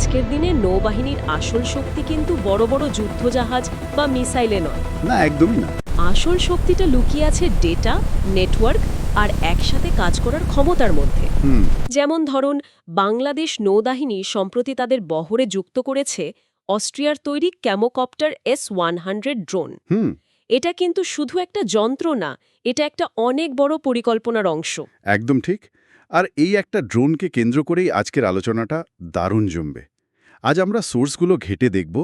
আজকের দিনে নৌবাহিনীর আসল শক্তি কিন্তু বড় বড় যুদ্ধজাহাজ বা মিসাইলে নয়। না, একদমই না। আসল শক্তিটা লুকিয়ে আছে ডেটা, নেটওয়ার্ক আর একসাথে কাজ করার ক্ষমতার মধ্যে। হুম। যেমন ধরুন, বাংলাদেশ নৌবাহিনী সম্প্রতি তাদের বহরে যুক্ত করেছে অস্ট্রিয়ার তৈরি ক্যামোকপ্টার S-100 ড্রোন। হুম। এটা কিন্তু শুধু একটা যন্ত্র না, এটা একটা অনেক বড় পরিকল্পনার অংশ। একদম ঠিক। আর এই একটা ড্রোনকে কেন্দ্র করেই আজকের আলোচনাটা দারুণ জমবে। আজ আমরা সোর্সগুলো ঘেঁটে দেখব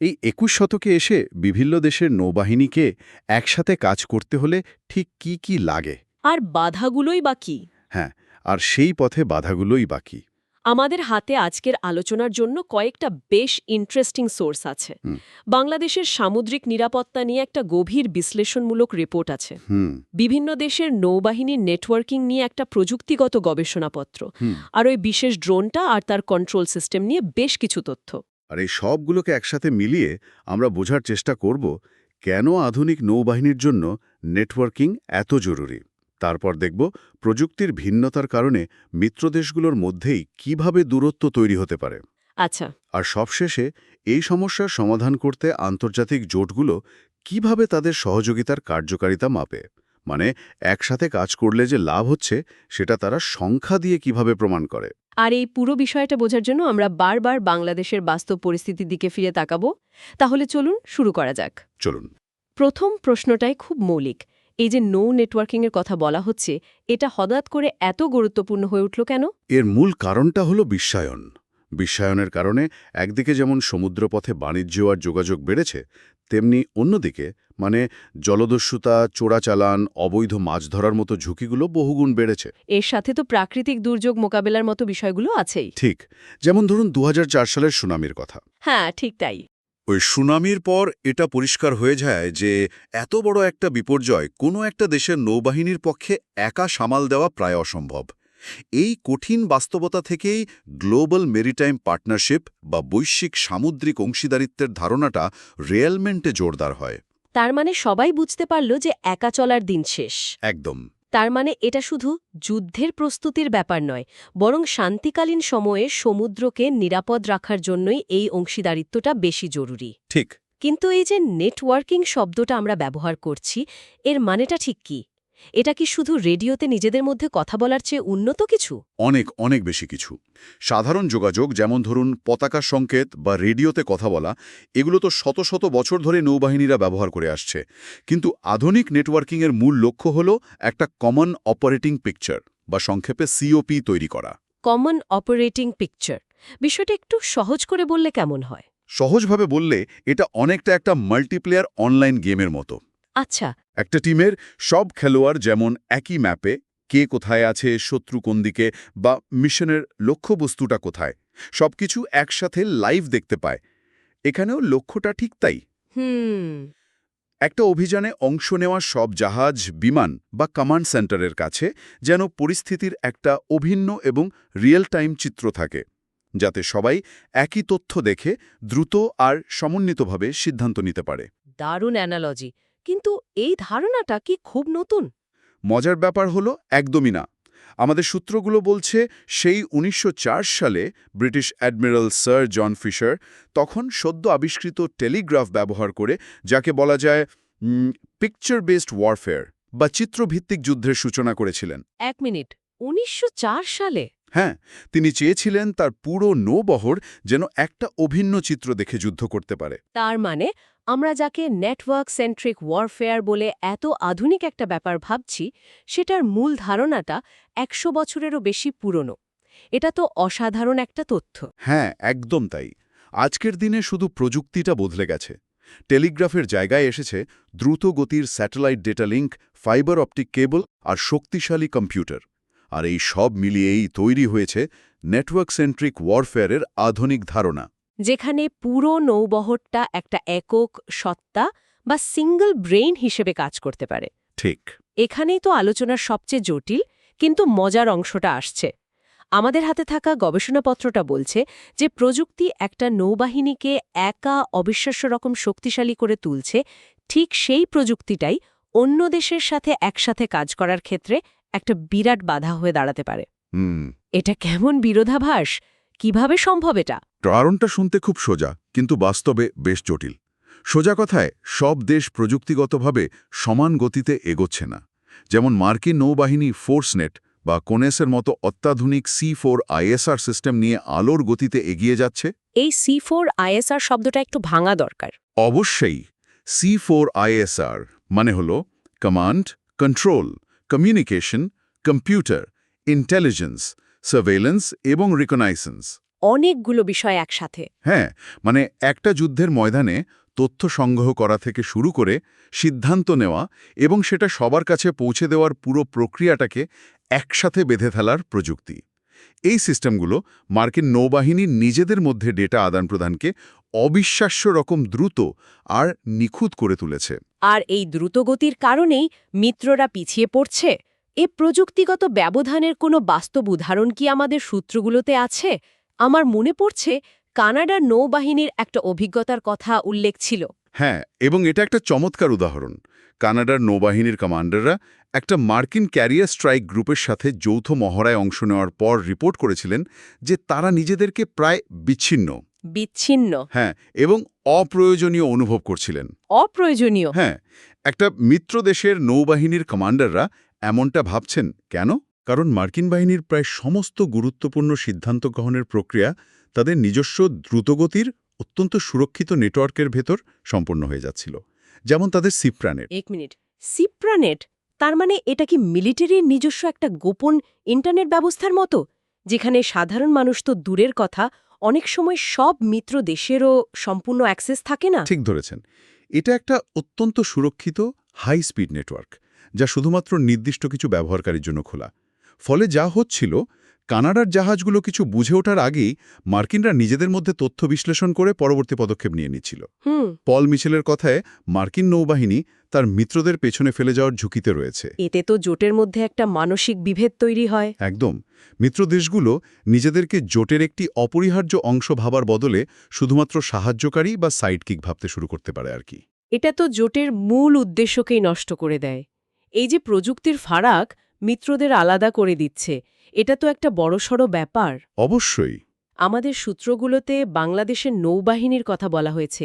এই ২১ শতকে এসে বিভিন্ন দেশের নৌবাহিনীকে একসাথে কাজ করতে হলে ঠিক কি কি লাগে। আর বাধাগুলোই বা কি? হ্যাঁ, আর সেই পথে বাধাগুলোই বাকি। আমাদের হাতে আজকের আলোচনার জন্য কয়েকটা বেশ ইন্টারেস্টিং সোর্স আছে। হুম। বাংলাদেশের সামুদ্রিক নিরাপত্তা নিয়ে একটা গভীর বিশ্লেষণমূলক রিপোর্ট আছে। হুম। বিভিন্ন দেশের নৌবাহিনীর নেটওয়ার্কিং নিয়ে একটা প্রযুক্তিগত গবেষণাপত্র। হুম। আর ওই বিশেষ ড্রোনটা আর তার কন্ট্রোল সিস্টেম নিয়ে বেশ কিছু তথ্য। আর এই সবগুলোকে একসাথে মিলিয়ে আমরা বোঝার চেষ্টা করব কেন আধুনিক নৌবাহিনীর জন্য নেটওয়ার্কিং এত জরুরি। তারপর দেখব প্রযুক্তির ভিন্নতার কারণে মিত্রদেশগুলোর মধ্যেই কিভাবে দূরত্ব তৈরি হতে পারে। আচ্ছা, আর সবশেষে এই সমস্যার সমাধান করতে আন্তর্জাতিক জোটগুলো কিভাবে তাদের সহযোগিতার কার্যকারিতা মাপে, মানে একসাথে কাজ করলে যে লাভ হচ্ছে সেটা তারা সংখ্যা দিয়ে কিভাবে প্রমাণ করে। আর এই পুরো বিষয়টা বোঝার জন্য আমরা বারবার বাংলাদেশের বাস্তব পরিস্থিতির দিকে ফিরে তাকাবো। তাহলে চলুন শুরু করা যাক। চলুন। প্রথম প্রশ্নটাই খুব মৌলিক। এই যে নৌ নেটওয়ার্কিংয়ের কথা বলা হচ্ছে, এটা হঠাৎ করে এত গুরুত্বপূর্ণ হয়ে উঠল কেন? এর মূল কারণটা হলো বিশ্বায়ন। বিশ্বায়নের কারণে একদিকে যেমন সমুদ্রপথে বাণিজ্য আর যোগাযোগ বেড়েছে, তেমনি অন্যদিকে মানে জলদস্যুতা, চোরাচালান, অবৈধ মাছ ধরার মতো ঝুঁকিগুলো বহুগুণ বেড়েছে। এর সাথে তো প্রাকৃতিক দুর্যোগ মোকাবেলার মতো বিষয়গুলো আছেই। ঠিক, যেমন ধরুন ২০০৪ সালের সুনামির কথা। হ্যাঁ, ঠিক তাই। ওই সুনামির পর এটা পরিষ্কার হয়ে যায় যে এত বড় একটা বিপর্যয় কোনো একটা দেশের নৌবাহিনীর পক্ষে একা সামাল দেওয়া প্রায় অসম্ভব। এই কঠিন বাস্তবতা থেকেই গ্লোবাল মেরিটাইম পার্টনারশিপ বা বৈশ্বিক সামুদ্রিক অংশীদারিত্বের ধারণাটা রিয়েলমেন্টে জোরদার হয়। তার মানে সবাই বুঝতে পারল যে একা চলার দিন শেষ। একদম। তার মানে এটা শুধু যুদ্ধের প্রস্তুতির ব্যাপার নয়, বরং শান্তিকালীন সময়ে সমুদ্রকে নিরাপদ রাখার জন্যই এই অংশীদারিত্বটা বেশি জরুরি। ঠিক। কিন্তু এই যে নেটওয়ার্কিং শব্দটা আমরা ব্যবহার করছি, এর মানেটা ঠিক কি? এটা কি শুধু রেডিওতে নিজেদের মধ্যে কথা বলার চেয়ে উন্নত কিছু? অনেক অনেক বেশি কিছু। সাধারণ যোগাযোগ, যেমন ধরুন পতাকা সংকেত বা রেডিওতে কথা বলা, এগুলো তো শত শত বছর ধরে নৌবাহিনীরা ব্যবহার করে আসছে। কিন্তু আধুনিক নেটওয়ার্কিংয়ের মূল লক্ষ্য হল একটা কমন অপারেটিং পিকচার বা সংক্ষেপে সিওপি তৈরি করা। কমন অপারেটিং পিকচার বিষয়টা একটু সহজ করে বললে কেমন হয়? সহজভাবে বললে এটা অনেকটা একটা মাল্টিপ্লেয়ার অনলাইন গেমের মতো। আচ্ছা। একটা টিমের সব খেলোয়াড় যেমন একই ম্যাপে কে কোথায় আছে, শত্রু কোন দিকে বা মিশনের লক্ষ্যবস্তুটা কোথায়, সবকিছু একসাথে লাইভ দেখতে পায়। এখানেও লক্ষ্যটা ঠিক তাই। হুম। একটা অভিযানে অংশ নেওয়া সব জাহাজ, বিমান বা কমান্ড সেন্টারের কাছে যেন পরিস্থিতির একটা অভিন্ন এবং রিয়েল টাইম চিত্র থাকে, যাতে সবাই একই তথ্য দেখে দ্রুত আর সমন্বিতভাবে সিদ্ধান্ত নিতে পারে। দারুণ অ্যানালজি। কিন্তু এই ধারণাটা কি খুব নতুন? মজার ব্যাপার হলো একদমই না। আমাদের সূত্রগুলো বলছে সেই ১৯০৪ সালে ব্রিটিশ অ্যাডমিরাল স্যার জন ফিশার তখন সদ্য আবিষ্কৃত টেলিগ্রাফ ব্যবহার করে, যাকে বলা যায় পিকচার বেসড ওয়ারফেয়ার বা চিত্রভিত্তিক যুদ্ধের সূচনা করেছিলেন। ১ মিনিট, ১৯০৪ সালে? হ্যাঁ, তিনি চেয়েছিলেন তার পুরো নৌবহর যেন একটা অভিন্ন চিত্র দেখে যুদ্ধ করতে পারে। তার মানে আমরা যাকে নেটওয়ার্ক সেন্ট্রিক ওয়ারফেয়ার বলে এত আধুনিক একটা ব্যাপার ভাবছি, সেটার মূল ধারণাটা ১০০ বছরেরও বেশি পুরনো। এটা তো অসাধারণ একটা তথ্য। হ্যাঁ, একদম তাই। আজকের দিনে শুধু প্রযুক্তিটা বদলে গেছে। টেলিগ্রাফের জায়গায় এসেছে দ্রুত গতির satellite data link, fibre optic cable আর শক্তিশালী কম্পিউটার। আর এই সব মিলিয়েই তৈরি হয়েছে নেটওয়ার্ক সেন্ট্রিক ওয়ারফেয়ারের আধুনিক ধারণা। যেখানে পুরো নৌবহরটা একটা একক সত্তা বা সিঙ্গল ব্রেইন হিসেবে কাজ করতে পারে। ঠিক। এখানেই তো আলোচনার সবচেয়ে জটিল কিন্তু মজার অংশটা আসছে। আমাদের হাতে থাকা গবেষণাপত্রটা বলছে যে প্রযুক্তি একটা নৌবাহিনীকে একা অবিশ্বাস্য রকম শক্তিশালী করে তুলছে, ঠিক সেই প্রযুক্তিটাই অন্য দেশের সাথে একসাথে কাজ করার ক্ষেত্রে একটা বিরাট বাধা হয়ে দাঁড়াতে পারে। হুম। এটা কেমন বিরোধাভাস! কিভাবে সম্ভব এটা? কারণটা শুনতে খুব সোজা, কিন্তু বাস্তবে বেশ জটিল। সোজা কথায়, সব দেশ প্রযুক্তিগতভাবে সমান গতিতে এগোচ্ছে না। যেমন মার্কিন নৌবাহিনী ফোর্সনেট বা কোনেসের মতো অত্যাধুনিক C4 ISR সিস্টেম নিয়ে আলোর গতিতে এগিয়ে যাচ্ছে। এই C4 ISR শব্দটা একটু ভাঙা দরকার। অবশ্যই। C4 ISR মানে হল command, control, communication, computer, intelligence, surveillance এবং রিকগনাইসেন্স। অনেকগুলো বিষয় একসাথে। হ্যাঁ, মানে একটা যুদ্ধের ময়দানে তথ্য সংগ্রহ করা থেকে শুরু করে সিদ্ধান্ত নেওয়া এবং সেটা সবার কাছে পৌঁছে দেওয়ার পুরো প্রক্রিয়াটাকে একসাথে বেঁধে ফেলার প্রযুক্তি। এই সিস্টেমগুলো মার্কিন নৌবাহিনীর নিজেদের মধ্যে ডেটা আদান-প্রদানকে অবিশ্বাস্য রকম দ্রুত আর নিখুঁত করে তুলেছে। আর এই দ্রুতগতির কারণেই মিত্ররা পিছিয়ে পড়ছে। এ প্রযুক্তিগত ব্যবধানের কোনো বাস্তব উদাহরণ কি আমাদের সূত্রগুলোতে আছে? আমার মনে পড়ছে কানাডার নৌবাহিনীর একটা অভিজ্ঞতার কথা উল্লেখ ছিল। হ্যাঁ, এবং এটা একটা চমৎকার উদাহরণ। কানাডার নৌবাহিনীর কমান্ডাররা একটা মার্কিন ক্যারিয়ার স্ট্রাইক গ্রুপের সাথে যৌথ মহড়ায় অংশ নেওয়ার পর রিপোর্ট করেছিলেন যে তারা নিজেদেরকে প্রায় বিচ্ছিন্ন? হ্যাঁ, এবং অপ্রয়োজনীয় অনুভব করছিলেন। অপ্রয়োজনীয়? হ্যাঁ, একটা মিত্র দেশের নৌবাহিনীর কমান্ডাররা এমনটা ভাবছেন কেন? কারণ মার্কিন বাহিনীর প্রায় সমস্ত গুরুত্বপূর্ণ সিদ্ধান্ত গ্রহণের প্রক্রিয়া তাদের নিজস্ব দ্রুতগতির অত্যন্ত সুরক্ষিত নেটওয়ার্কের ভেতর সম্পন্ন হয়ে যাচ্ছিল, যেমন তাদের সিপ্রানেট। এক মিনিট, সিপ্রানেট? তার মানে এটা কি মিলিটারির নিজস্ব একটা গোপন ইন্টারনেট ব্যবস্থার মতো, যেখানে সাধারণ মানুষ তো দূরের কথা, অনেক সময় সব মিত্র দেশেরও সম্পূর্ণ অ্যাক্সেস থাকে না? ঠিক ধরেছেন। এটা একটা অত্যন্ত সুরক্ষিত হাই স্পিড নেটওয়ার্ক, যা শুধুমাত্র নির্দিষ্ট কিছু ব্যবহারকারীর জন্য খোলা। ফলে যা হচ্ছিল, কানাডার জাহাজগুলো কিছু বুঝে ওঠার আগেই মার্কিনরা নিজেদের মধ্যে তথ্য বিশ্লেষণ করে পরবর্তী পদক্ষেপ নিয়ে নিচ্ছিল। পল মিচেলের কথায়, মার্কিন নৌবাহিনী তার মিত্রদের পেছনে ফেলে যাওয়ার ঝুঁকিতে রয়েছে। এতে তো জোটের মধ্যে একটা মানসিক বিভেদ তৈরি হয়। একদম। মিত্র দেশগুলো নিজেদেরকে জোটের একটি অপরিহার্য অংশ ভাবার বদলে শুধুমাত্র সাহায্যকারী বা সাইডকিক ভাবতে শুরু করতে পারে আর কি। এটা তো জোটের মূল উদ্দেশ্যকেই নষ্ট করে দেয়। এই যে প্রযুক্তির ফারাক মিত্রদের আলাদা করে দিচ্ছে, এটা তো একটা বড়সড় ব্যাপার। অবশ্যই। আমাদের সূত্রগুলোতে বাংলাদেশের নৌবাহিনীর কথা বলা হয়েছে।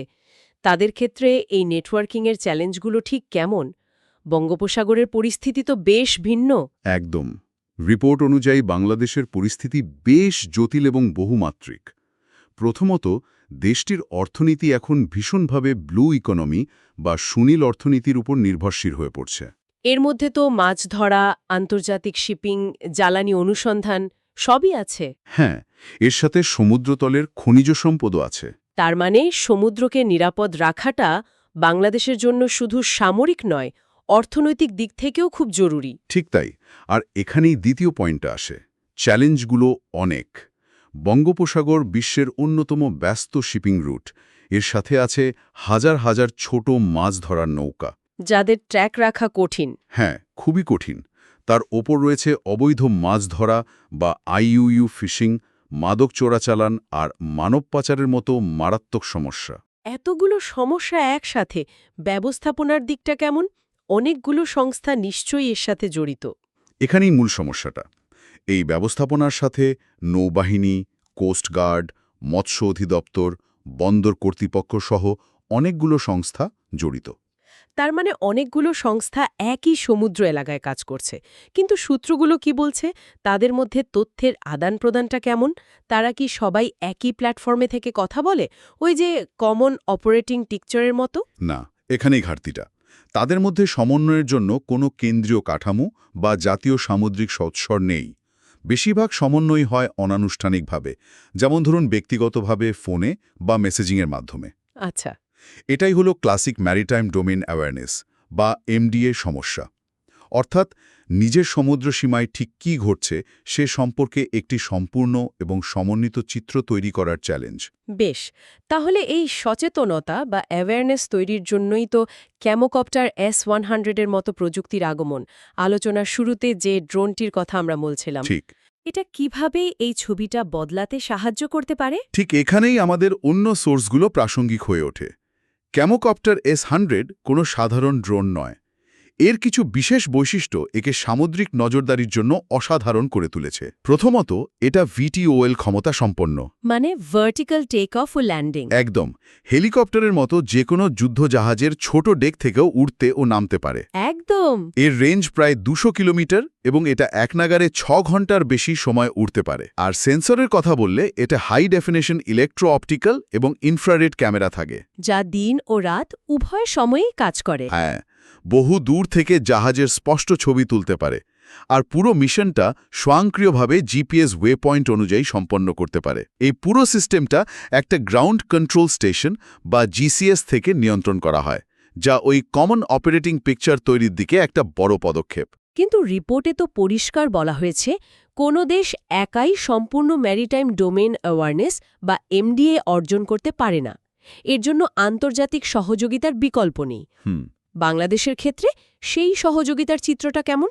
তাদের ক্ষেত্রে এই নেটওয়ার্কিংয়ের চ্যালেঞ্জগুলো ঠিক কেমন? বঙ্গোপসাগরের পরিস্থিতি তো বেশ ভিন্ন। একদম। রিপোর্ট অনুযায়ী বাংলাদেশের পরিস্থিতি বেশ জটিল এবং বহুমাত্রিক। প্রথমত, দেশটির অর্থনীতি এখন ভীষণভাবে ব্লু ইকোনমি বা সুনীল অর্থনীতির উপর নির্ভরশীল হয়ে পড়ছে। এর মধ্যে তো মাছ ধরা, আন্তর্জাতিক শিপিং, জ্বালানি অনুসন্ধান সবই আছে। হ্যাঁ, এর সাথে সমুদ্রতলের খনিজ সম্পদও আছে। তার মানে সমুদ্রকে নিরাপদ রাখাটা বাংলাদেশের জন্য শুধু সামরিক নয়, অর্থনৈতিক দিক থেকেও খুব জরুরি। ঠিক তাই। আর এখানেই দ্বিতীয় পয়েন্টটা আসে। চ্যালেঞ্জগুলো অনেক। বঙ্গোপসাগর বিশ্বের অন্যতম ব্যস্ত শিপিং রুট। এর সাথে আছে হাজার হাজার ছোট মাছ ধরার নৌকা, যাদের ট্র্যাক রাখা কঠিন। হ্যাঁ, খুবই কঠিন। তার ওপর রয়েছে অবৈধ মাছ ধরা বা IUU ফিশিং, মাদক চোরাচালান আর মানব পাচারের মতো মারাত্মক সমস্যা। এতগুলো সমস্যা একসাথে, ব্যবস্থাপনার দিকটা কেমন? অনেকগুলো সংস্থা নিশ্চয়ই এর সাথে জড়িত। এখানেই মূল সমস্যাটা। এই ব্যবস্থাপনার সাথে নৌবাহিনী, কোস্টগার্ড, মৎস্য অধিদপ্তর, বন্দর কর্তৃপক্ষ সহ অনেকগুলো সংস্থা জড়িত। তার মানে অনেকগুলো সংস্থা একই সমুদ্র এলাকায় কাজ করছে। কিন্তু সূত্রগুলো কি বলছে? তাদের মধ্যে তথ্যের আদান-প্রদানটা কেমন? তারা কি সবাই একই প্ল্যাটফর্মে থেকে কথা বলে, ওই যে কমন অপারেটিং টিকচারের মতো? না, এখানেই ঘাটতিটা। তাদের মধ্যে সমন্বয়ের জন্য কোনো কেন্দ্রীয় কাঠামো বা জাতীয় সামুদ্রিক সংস্থার নেই। বেশিরভাগ সমন্বয় হয় অনানুষ্ঠানিকভাবে, যেমন ধরুন ব্যক্তিগতভাবে ফোনে বা মেসেজিংয়ের মাধ্যমে। আচ্ছা। এটাই হলো ক্লাসিক ম্যারিটাইম ডোমেইন অ্যাওয়ারনেস বা MDA সমস্যা। অর্থাৎ নিজের সমুদ্র সীমায় ঠিক কী ঘটছে সে সম্পর্কে একটি সম্পূর্ণ এবং সমন্বিত চিত্র তৈরি করার চ্যালেঞ্জ। বেশ, তাহলে এই সচেতনতা বা অ্যাওয়ারনেস তৈরির জন্যই তো ক্যামোকপ্টার S-100 এর মতো প্রযুক্তির আগমন। আলোচনার শুরুতে যে ড্রোনটির কথা আমরা বলছিলাম, ঠিক। এটা কিভাবে এই ছবিটা বদলাতে সাহায্য করতে পারে? ঠিক এখানেই আমাদের অন্য সোর্সগুলো প্রাসঙ্গিক হয়ে ওঠে। ক্যামোকপ্টার S-100 কোনো সাধারণ ড্রোন নয়। এর কিছু বিশেষ বৈশিষ্ট্য একে সামুদ্রিক নজরদারির জন্য অসাধারণ করে তুলেছে। প্রথমত, এটা VTOL ক্ষমতা সম্পন্ন। মানে ভার্টিক্যাল টেক অফ ও ল্যান্ডিং। একদম হেলিকপ্টারের মতো যে কোনো যুদ্ধজাহাজের ছোট ডেক থেকেও উঠতে ও নামতে পারে। একদম। এর রেঞ্জ প্রায় 200 কিলোমিটার এবং এটা একনাগাড়ে 6 ঘন্টার বেশি সময় উড়তে পারে। আর সেন্সরের কথা বললে এটা হাই ডেফিনেশন ইলেকট্রো অপটিক্যাল এবং ইনফ্রারেড ক্যামেরা থাকে, যা দিন ও রাত উভয় সময়েই কাজ করে। হ্যাঁ, বহু দূর থেকে জাহাজের স্পষ্ট ছবি তুলতে পারে। আর পুরো মিশনটা স্বয়ংক্রিয়ভাবে জিপিএস ওয়ে পয়েন্ট অনুযায়ী সম্পন্ন করতে পারে। এই পুরো সিস্টেমটা একটা গ্রাউন্ড কন্ট্রোল স্টেশন বা GCS থেকে নিয়ন্ত্রণ করা হয়, যা ওই কমন অপারেটিং পিকচার তৈরির দিকে একটা বড় পদক্ষেপ। কিন্তু রিপোর্টে তো পরিষ্কার বলা হয়েছে কোনো দেশ একাই সম্পূর্ণ ম্যারিটাইম ডোমেন অ্যাওয়ারনেস বা MDA অর্জন করতে পারে না। এর জন্য আন্তর্জাতিক সহযোগিতার বিকল্প নেই। বাংলাদেশের ক্ষেত্রে সেই সহযোগিতার চিত্রটা কেমন?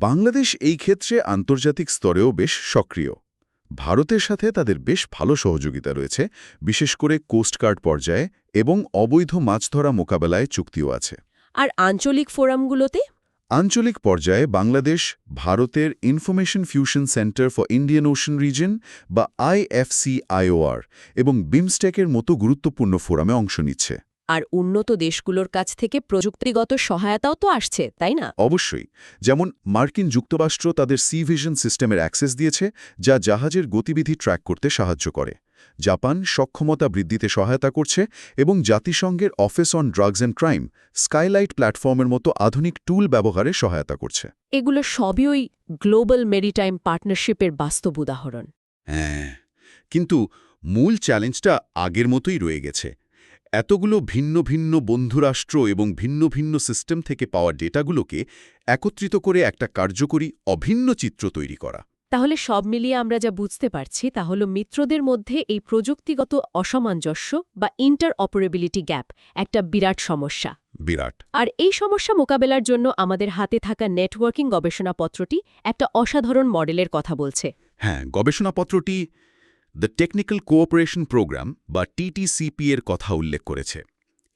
বাংলাদেশ এই ক্ষেত্রে আন্তর্জাতিক স্তরেও বেশ সক্রিয়। ভারতের সাথে তাদের বেশ ভালো সহযোগিতা রয়েছে, বিশেষ করে কোস্টগার্ড পর্যায়ে, এবং অবৈধ মাছ ধরা মোকাবেলায় চুক্তিও আছে। আর আঞ্চলিক ফোরামগুলোতে? আঞ্চলিক পর্যায়ে বাংলাদেশ ভারতের information fusion centre for Indian ocean reason বা IFCIOR এবং বিমস্টেকের মতো গুরুত্বপূর্ণ ফোরামে অংশ নিচ্ছে। আর উন্নত দেশগুলোর কাছ থেকে প্রযুক্তিগত সহায়তাও তো আসছে, তাই না? অবশ্যই, যেমন মার্কিন যুক্তরাষ্ট্র তাদের সি ভিশন সিস্টেমের অ্যাক্সেস দিয়েছে, যা জাহাজের গতিবিধি ট্র্যাক করতে সাহায্য করে। জাপান সক্ষমতা বৃদ্ধিতে সহায়তা করছে এবং জাতিসংঘের office on drugs and crime skylight প্ল্যাটফর্মের মতো আধুনিক টুল ব্যবহারে সহায়তা করছে। এগুলো সবই ওই গ্লোবাল মেরিটাইম পার্টনারশিপের বাস্তব উদাহরণ। হ্যাঁ, কিন্তু মূল চ্যালেঞ্জটা আগের মতোই রয়ে গেছে। এতগুলো ভিন্ন ভিন্ন বন্ধুরাষ্ট্র এবং ভিন্ন ভিন্ন সিস্টেম থেকে পাওয়া ডেটাগুলোকে একত্রিত করে একটা কার্যকরী অভিন্ন চিত্র তৈরি করা। তাহলে সব মিলিয়ে আমরা যা বুঝতে পারছি তা হলো মিত্রদের মধ্যে এই প্রযুক্তিগত অসামঞ্জস্য বা ইন্টারঅপারেবিলিটি গ্যাপ একটা বিরাট সমস্যা। বিরাট। আর এই সমস্যা মোকাবেলার জন্য আমাদের হাতে থাকা নেটওয়ার্কিং গবেষণাপত্রটি একটা অসাধারণ মডেলের কথা বলছে। হ্যাঁ, গবেষণাপত্রটি দ্য টেকনিক্যাল কোঅপারেশন প্রোগ্রাম বা TTCP এর কথা উল্লেখ করেছে।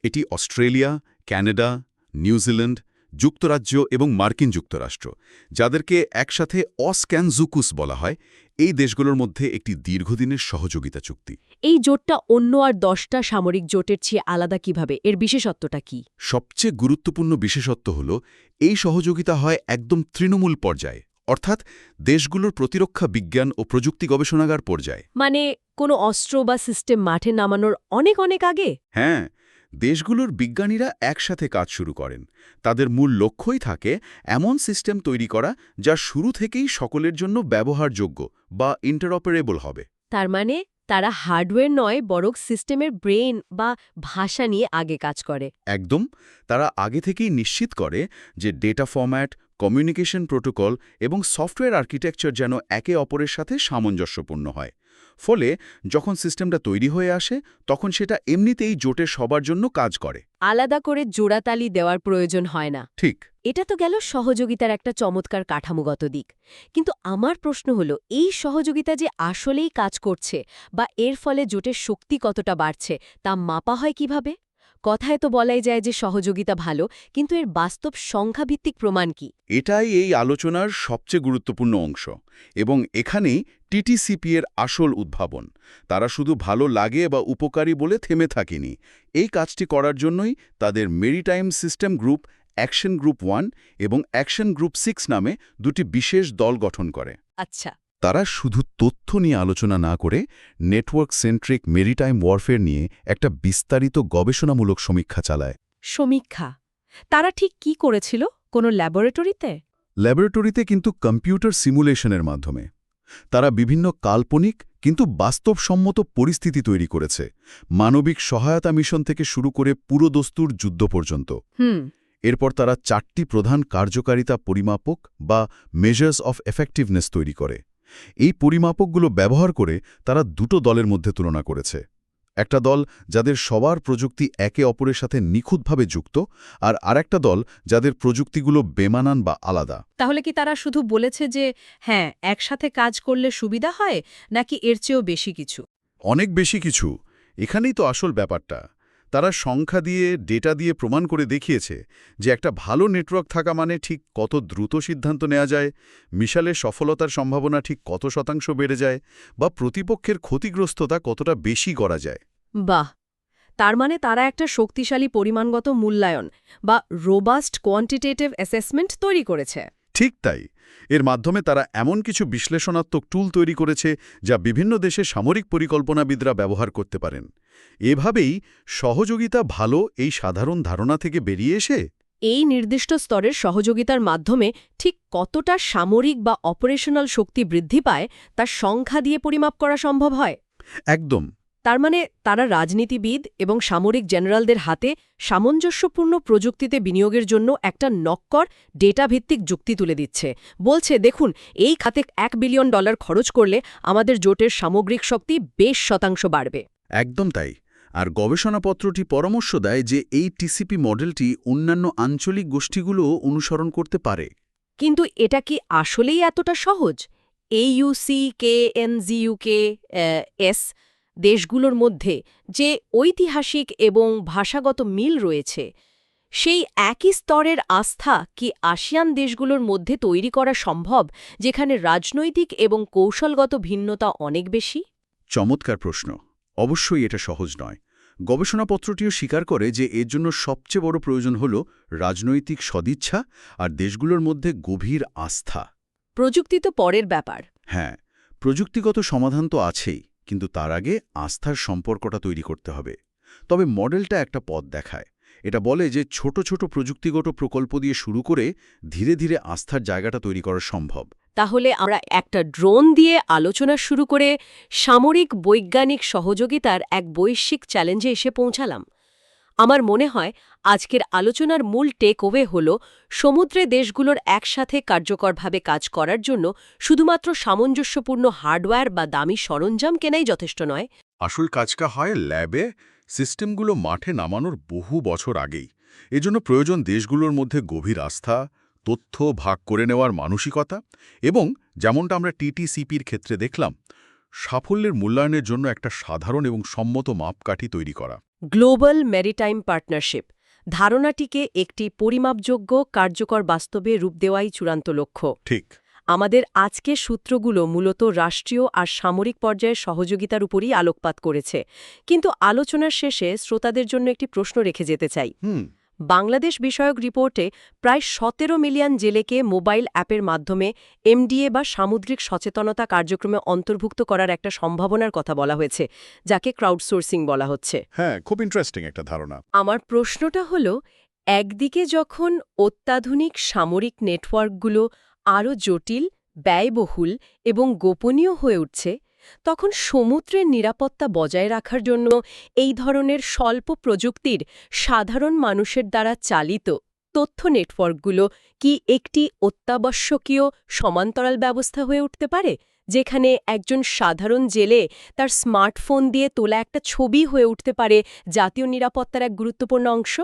এটি অস্ট্রেলিয়া, কানাডা, নিউজিল্যান্ড, যুক্তরাজ্য এবং মার্কিন যুক্তরাষ্ট্র, যাদেরকে একসাথে অস্ক্যানজুকুস বলা হয়, এই দেশগুলোর মধ্যে একটি দীর্ঘদিনের সহযোগিতা চুক্তি। এই জোটটা অন্য আর 10টা সামরিক জোটের চেয়ে আলাদা কিভাবে? এর বিশেষত্বটা কি? সবচেয়ে গুরুত্বপূর্ণ বিশেষত্ব হল এই সহযোগিতা হয় একদম তৃণমূল পর্যায়ে, অর্থাৎ দেশগুলোর প্রতিরক্ষা বিজ্ঞান ও প্রযুক্তি গবেষণাগার পর্যায়ে। মানে কোনো অস্ত্র বা সিস্টেম মাঠে নামানোর অনেক অনেক আগে? হ্যাঁ, দেশগুলোর বিজ্ঞানীরা একসাথে কাজ শুরু করেন। তাদের মূল লক্ষ্যই থাকে এমন সিস্টেম তৈরি করা যা শুরু থেকেই সকলের জন্য ব্যবহারযোগ্য বা ইন্টারঅপারেবল হবে। তার মানে তারা হার্ডওয়্যার নয়, বরং সিস্টেমের ব্রেন বা ভাষা নিয়ে আগে কাজ করে। একদম, তারা আগে থেকেই নিশ্চিত করে যে ডেটা ফরম্যাট, কমিউনিকেশন প্রোটোকল এবং সফটওয়্যার আর্কিটেকচার যেন একে অপরের সাথে সামঞ্জস্যপূর্ণ হয়। ফলে যখন সিস্টেমটা তৈরি হয়ে আসে তখন সেটা এমনিতেই জোটের সবার জন্য কাজ করে। আলাদা করে জোড়াতালি দেওয়ার প্রয়োজন হয় না। ঠিক। এটা তো গেল সহযোগিতার একটা চমৎকার কাঠামোগত দিক। কিন্তু আমার প্রশ্ন হলো, এই সহযোগিতা যে আসলেই কাজ করছে বা এর ফলে জোটের শক্তি কতটা বাড়ছে তা মাপা হয় কিভাবে? কথায় তো বলাই যায় যে সহযোগিতা ভালো, কিন্তু এর বাস্তব সংখ্যাভিত্তিক প্রমাণ কি? এটাই এই আলোচনার সবচেয়ে গুরুত্বপূর্ণ অংশ এবং এখানেই TTCP এর আসল উদ্ভাবন। তারা শুধু ভালো লাগে বা উপকারী বলে থেমে থাকেনি। এই কাজটি করার জন্যই তাদের maritime system group action group 1 এবং অ্যাকশন গ্রুপ 6 নামে দুটি বিশেষ দল গঠন করে। আচ্ছা। তারা শুধু তথ্য নিয়ে আলোচনা না করে নেটওয়ার্ক সেন্ট্রিক মেরিটাইম ওয়ারফেয়ার নিয়ে একটা বিস্তারিত গবেষণামূলক সমীক্ষা চালায়। সমীক্ষা? তারা ঠিক কি করেছিল? কোনো ল্যাবরেটরিতে? ল্যাবরেটরিতে, কিন্তু কম্পিউটার সিমুলেশনের মাধ্যমে। তারা বিভিন্ন কাল্পনিক কিন্তু বাস্তবসম্মত পরিস্থিতি তৈরি করেছে, মানবিক সহায়তা মিশন থেকে শুরু করে পুরোদস্তুর যুদ্ধ পর্যন্ত। এরপর তারা 4টি প্রধান কার্যকারিতা পরিমাপক বা মেজার্স অফ এফেক্টিভনেস তৈরি করে। এই পরিমাপকগুলো ব্যবহার করে তারা দুটো দলের মধ্যে তুলনা করেছে। একটা দল যাদের সবার প্রযুক্তি একে অপরের সাথে নিখুঁতভাবে যুক্ত, আর আরেকটা দল যাদের প্রযুক্তিগুলো বেমানান বা আলাদা। তাহলে কি তারা শুধু বলেছে যে হ্যাঁ, একসাথে কাজ করলে সুবিধা হয়, নাকি এর চেয়েও বেশি কিছু? অনেক বেশি কিছু। এখানেই তো আসল ব্যাপারটা। তারা সংখ্যা দিয়ে ডেটা দিয়ে প্রমাণ করে দেখিয়েছে যে একটা ভালো নেটওয়ার্ক থাকা মানে ঠিক কত দ্রুত সিদ্ধান্ত নেওয়া যায়, মিশালের সফলতার সম্ভাবনা ঠিক কত শতাংশ বেড়ে যায়, বা প্রতিপক্ষের ক্ষতিগ্রস্ততা কতটা বেশি করা যায়। বাহ! তার মানে তারা একটা শক্তিশালী পরিমাণগত মূল্যায়ন বা রোবাস্ট কোয়ান্টিটেটিভ অ্যাসেসমেন্ট তৈরি করেছে। ঠিক তাই। এর মাধ্যমে তারা এমন কিছু বিশ্লেষণাত্মক টুল তৈরি করেছে যা বিভিন্ন দেশের সামরিক পরিকল্পনাবিদরা ব্যবহার করতে পারেন। এভাবেই সহযোগিতা ভালো এই সাধারণ ধারণা থেকে বেরিয়ে এসে এই নির্দিষ্ট স্তরের সহযোগিতার মাধ্যমে ঠিক কতটা সামরিক বা অপারেশনাল শক্তি বৃদ্ধি পায় তার সংখ্যা দিয়ে পরিমাপ করা সম্ভব হয়। একদম তার মানে তারা রাজনীতিবিদ এবং সামরিক জেনারেলদের হাতে সামঞ্জস্যপূর্ণ প্রযুক্তিতে বিনিয়োগের জন্য একটা নক্কর ডেটাভিত্তিক যুক্তি তুলে দিচ্ছে। বলছে, দেখুন, এই খাতে $1 বিলিয়ন খরচ করলে আমাদের জোটের সামগ্রিক শক্তি বেশ শতাংশ বাড়বে। একদম তাই। আর গবেষণাপত্রটি পরামর্শ দেয় যে এই টিসিপি মডেলটি অন্যান্য আঞ্চলিক গোষ্ঠীগুলোও অনুসরণ করতে পারে। কিন্তু এটা কি আসলেই এতটা সহজ? AUC, KNZUK, এস দেশগুলোর মধ্যে যে ঐতিহাসিক এবং ভাষাগত মিল রয়েছে, সেই একই স্তরের আস্থা কি আসিয়ান দেশগুলোর মধ্যে তৈরি করা সম্ভব, যেখানে রাজনৈতিক এবং কৌশলগত ভিন্নতা অনেক বেশি? চমৎকার প্রশ্ন। অবশ্যই এটা সহজ নয়। গবেষণাপত্রটিও স্বীকার করে যে এর জন্য সবচেয়ে বড় প্রয়োজন হল রাজনৈতিক সদিচ্ছা আর দেশগুলোর মধ্যে গভীর আস্থা। প্রযুক্তি তো পরের ব্যাপার। হ্যাঁ, প্রযুক্তিগত সমাধান তো আছেই, কিন্তু তার আগে আস্থার সম্পর্কটা তৈরি করতে হবে। তবে মডেলটা একটা পথ দেখায়। এটা বলে যে ছোট ছোট প্রযুক্তিগত প্রকল্প দিয়ে শুরু করে ধীরে ধীরে আস্থার জায়গাটা তৈরি করা সম্ভব। তাহলে আমরা একটা ড্রোন দিয়ে আলোচনা শুরু করে সামরিক বৈজ্ঞানিক সহযোগিতার এক বৈশ্বিক চ্যালেঞ্জে এসে পৌঁছালাম। আমার মনে হয় আজকের আলোচনার মূল টেকওয়ে হল, সমুদ্রে দেশগুলোর একসাথে কার্যকরভাবে কাজ করার জন্য শুধুমাত্র সামঞ্জস্যপূর্ণ হার্ডওয়্যার বা দামি সরঞ্জাম কেনাই যথেষ্ট নয়। আসল কাজটা হয় ল্যাবে, সিস্টেমগুলো মাঠে নামানোর বহু বছর আগেই। এজন্য প্রয়োজন দেশগুলোর মধ্যে গভীর আস্থা, তথ্য ভাগ করে নেওয়ার মানসিকতা এবং, যেমনটা আমরা টিটিসিপির ক্ষেত্রে দেখলাম, সাফল্যের মূল্যায়নের জন্য একটা সাধারণ এবং সম্মত মাপকাঠি তৈরি করা। গ্লোবাল ম্যারিটাইম পার্টনারশিপ ধারণাটিকে একটি পরিমাপযোগ্য কার্যকর বাস্তবে রূপ দেওয়াই চূড়ান্ত লক্ষ্য। ঠিক। আমাদের আজকের সূত্রগুলো মূলত রাষ্ট্রীয় আর সামরিক পর্যায়ের সহযোগিতার উপরই আলোকপাত করেছে, কিন্তু আলোচনার শেষে শ্রোতাদের জন্য একটি প্রশ্ন রেখে যেতে চাই। বাংলাদেশ বিষয়ক রিপোর্টে প্রায় 17 মিলিয়ন জেলেকে মোবাইল অ্যাপের মাধ্যমে এমডিএ বা সামুদ্রিক সচেতনতা কার্যক্রমে অন্তর্ভুক্ত করার একটা সম্ভাবনার কথা বলা হয়েছে, যাকে ক্রাউডসোর্সিং বলা হচ্ছে। হ্যাঁ, খুব ইন্টারেস্টিং একটা ধারণা। আমার প্রশ্নটা হল, একদিকে যখন অত্যাধুনিক সামরিক নেটওয়ার্কগুলো আরও জটিল, ব্যয়বহুল এবং গোপনীয় হয়ে উঠছে, তখন সমুদ্রের নিরাপত্তা বজায় রাখার জন্য এই ধরনের স্বল্প প্রযুক্তির সাধারণ মানুষের দ্বারা চালিত তথ্য নেটওয়ার্কগুলো কি একটি অত্যাবশ্যকীয় সমান্তরাল ব্যবস্থা হয়ে উঠতে পারে, যেখানে একজন সাধারণ জেলে তার স্মার্টফোন দিয়ে তোলা একটা ছবি হয়ে উঠতে পারে জাতীয় নিরাপত্তার এক গুরুত্বপূর্ণ অংশ?